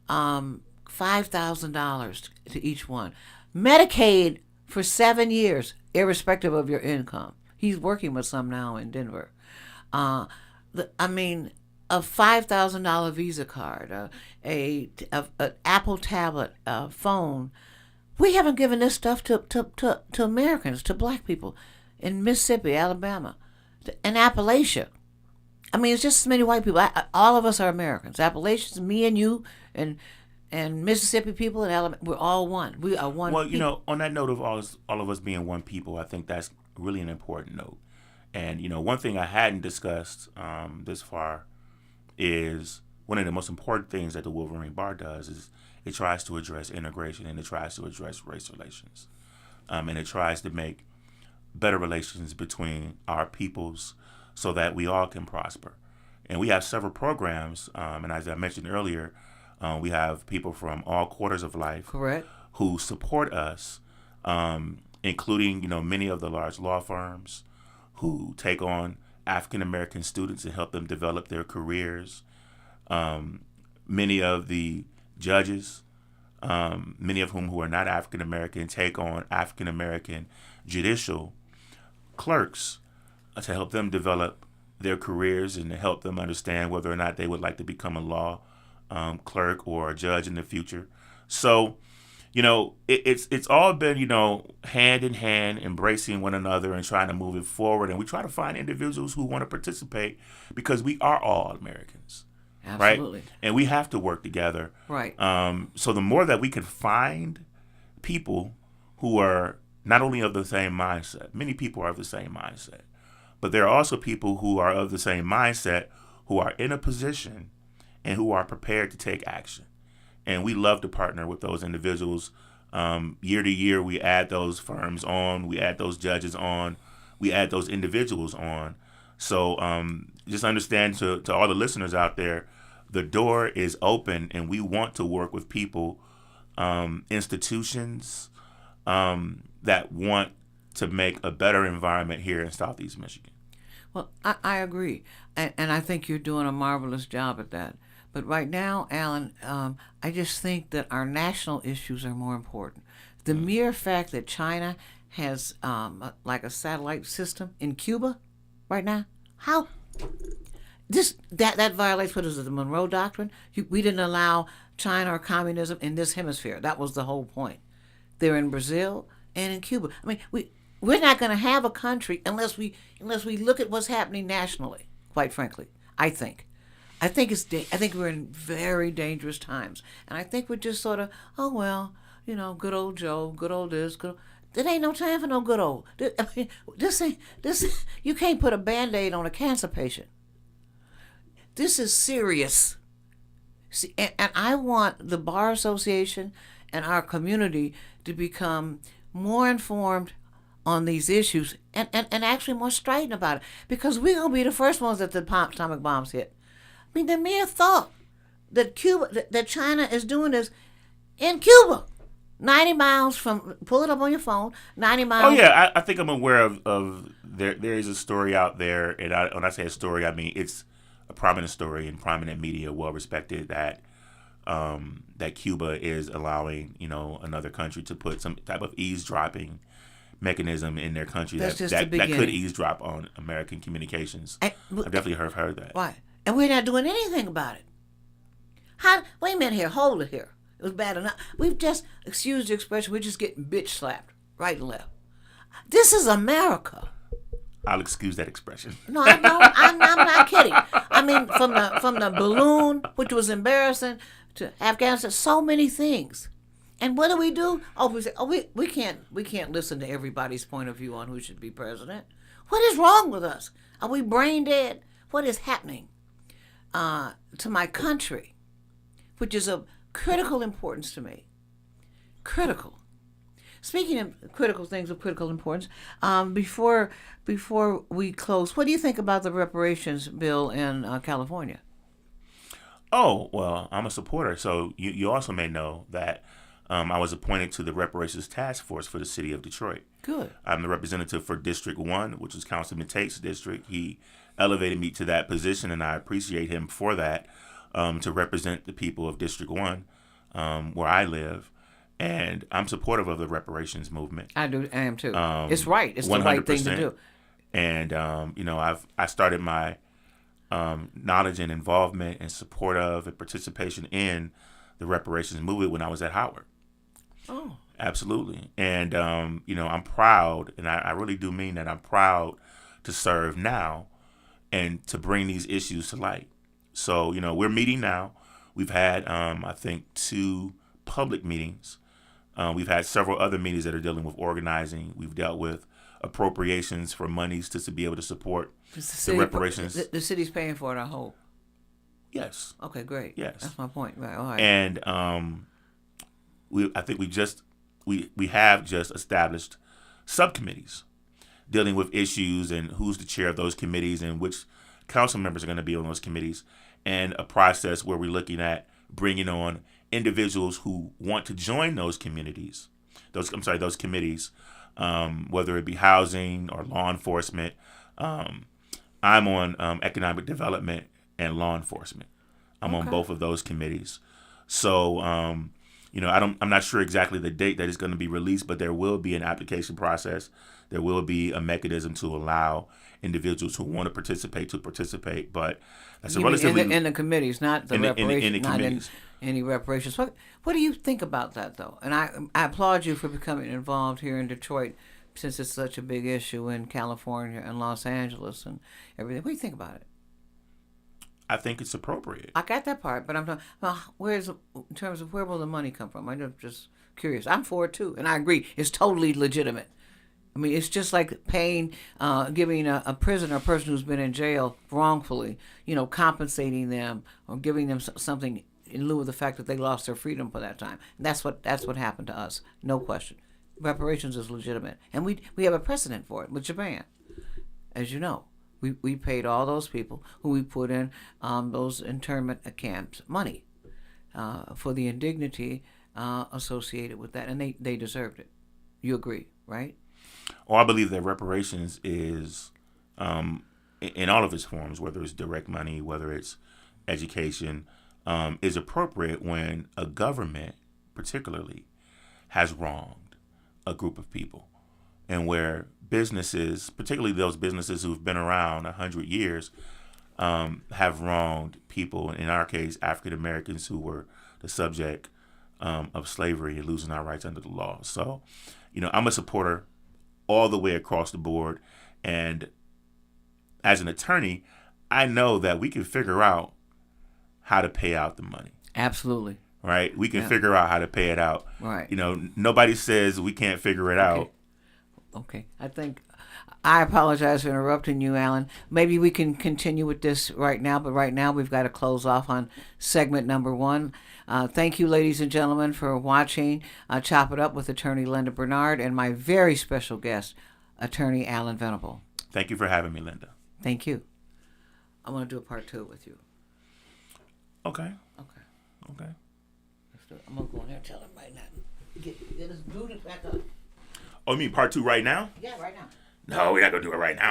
$5,000 to each one. Medicaid for 7 years, irrespective of your income. He's working with some now in Denver. A $5,000 Visa card, an Apple tablet, a phone. We haven't given this stuff to Americans, to black people in Mississippi, Alabama, in Appalachia. It's just as many white people. All of us are Americans. Appalachians, me and you, and Mississippi people and Alabama, we're all one. We are one. Well, on that note of all of us being one people, I think that's really an important note. And one thing I hadn't discussed this far is one of the most important things that the Wolverine Bar does is it tries to address integration and it tries to address race relations, and it tries to make better relations between our peoples so that we all can prosper. And we have several programs, and as I mentioned earlier, we have people from all quarters of life, correct, who support us, including many of the large law firms who take on African American students and help them develop their careers. Many of the judges, many of whom who are not African American, take on African American judicial clerks to help them develop their careers and to help them understand whether or not they would like to become a law clerk or a judge in the future. So, it's all been, hand in hand, embracing one another and trying to move it forward. And we try to find individuals who want to participate because we are all Americans. Absolutely. Right? And we have to work together. Right. So the more that we can find people who are not only of the same mindset, many people are of the same mindset, but there are also people who are of the same mindset who are in a position and who are prepared to take action. And we love to partner with those individuals. Year to year, we add those firms on, we add those judges on, we add those individuals on. So just understand to all the listeners out there, the door is open and we want to work with people, institutions that want to make a better environment here in Southeast Michigan. Well, I agree. And I think you're doing a marvelous job at that. But right now, Alan, I just think that our national issues are more important. The mere fact that China has like a satellite system in Cuba right now, how that violates what is it, the Monroe Doctrine? We didn't allow China or communism in this hemisphere. That was the whole point. They're in Brazil and in Cuba. We're not going to have a country unless we look at what's happening nationally. Quite frankly, I think we're in very dangerous times, and I think we're just sort of, oh well, good old Joe, good old this, good old. There ain't no time for no good old. This. You can't put a Band-Aid on a cancer patient. This is serious. See, and I want the Bar Association and our community to become more informed on these issues and actually more strident about it, because we're going to be the first ones that the atomic bombs hit. The mere thought that China is doing this in Cuba, 90 miles from, pull it up on your phone, 90 miles. Oh yeah, I think I'm aware of there is a story out there, and when I say a story, I mean it's a prominent story in prominent media, well respected, that Cuba is allowing another country to put some type of eavesdropping mechanism in their country that could eavesdrop on American communications. I've definitely heard that. Why? And we're not doing anything about it. Wait a minute here. Hold it here. It was bad enough. We've just, excuse the expression, we're just getting bitch slapped right and left. This is America. I'll excuse that expression. No, I don't. I'm not kidding. I mean, from the balloon, which was embarrassing, to Afghanistan, so many things. And what do? Oh, we say, we can't listen to everybody's point of view on who should be president. What is wrong with us? Are we brain dead? What is happening to my country, which is of critical importance to me? Critical. Speaking of critical things of critical importance, before we close, what do you think about the reparations bill in California? Oh, well, I'm a supporter. So you also may know that I was appointed to the reparations task force for the city of Detroit. Good. I'm the representative for District 1, which is Councilman Tate's district. He elevated me to that position, and I appreciate him for that, to represent the people of District 1, where I live. And I'm supportive of the reparations movement. I am too. It's right. It's 100%. The right thing to do. And I started my knowledge and involvement and support of and participation in the reparations movement when I was at Howard. Oh, absolutely. And I'm proud, and I really do mean that. I'm proud to serve now and to bring these issues to light. So we're meeting now. We've had I think 2 public meetings. We've had several other meetings that are dealing with organizing. We've dealt with appropriations for monies to be able to support the reparations. The city's paying for it, I hope. Yes. Okay, great. Yes. That's my point. Right. All right. And I think we have just established subcommittees dealing with issues and who's the chair of those committees and which council members are going to be on those committees, and a process where we're looking at bringing on individuals who want to join those committees, whether it be housing or law enforcement. I'm on economic development and law enforcement. I'm on both of those committees. So, I'm not sure exactly the date that it's going to be released, but there will be an application process. There will be a mechanism to allow individuals who want to participate. But that's in the committees, not the reparations. In the committees. Any reparations. What do you think about that, though? And I applaud you for becoming involved here in Detroit, since it's such a big issue in California and Los Angeles and everything. What do you think about it? I think it's appropriate. I got that part, but I'm talking, in terms of where will the money come from? I'm just curious. I'm for it, too, and I agree. It's totally legitimate. I mean, it's just like paying, giving a prisoner, a person who's been in jail wrongfully, compensating them or giving them something in lieu of the fact that they lost their freedom for that time. And that's what happened to us, no question. Reparations is legitimate, and we have a precedent for it with Japan, as you know. We paid all those people who we put in those internment camps money for the indignity associated with that, and they deserved it. You agree, right? Oh, I believe that reparations is, in all of its forms, whether it's direct money, whether it's education, is appropriate when a government, particularly, has wronged a group of people, and where businesses, particularly those businesses who've been around 100 years, have wronged people, in our case, African Americans who were the subject of slavery and losing our rights under the law. So, I'm a supporter all the way across the board. And as an attorney, I know that we can figure out how to pay out the money. Absolutely. Right? We can figure out how to pay it out. Right. Nobody says we can't figure it out. Okay. I apologize for interrupting you, Alan. Maybe we can continue with this right now, but right now we've got to close off on segment number 1. Thank you, ladies and gentlemen, for watching Chop It Up with Attorney Linda Bernard and my very special guest, Attorney Alan Venable. Thank you for having me, Linda. Thank you. I want to do a part 2 with you. Okay. Let's do it. I'm going to go in there and tell him right now. Get his booty back up. Oh, you mean part 2 right now? Yeah, right now. No, we're not going to do it right now.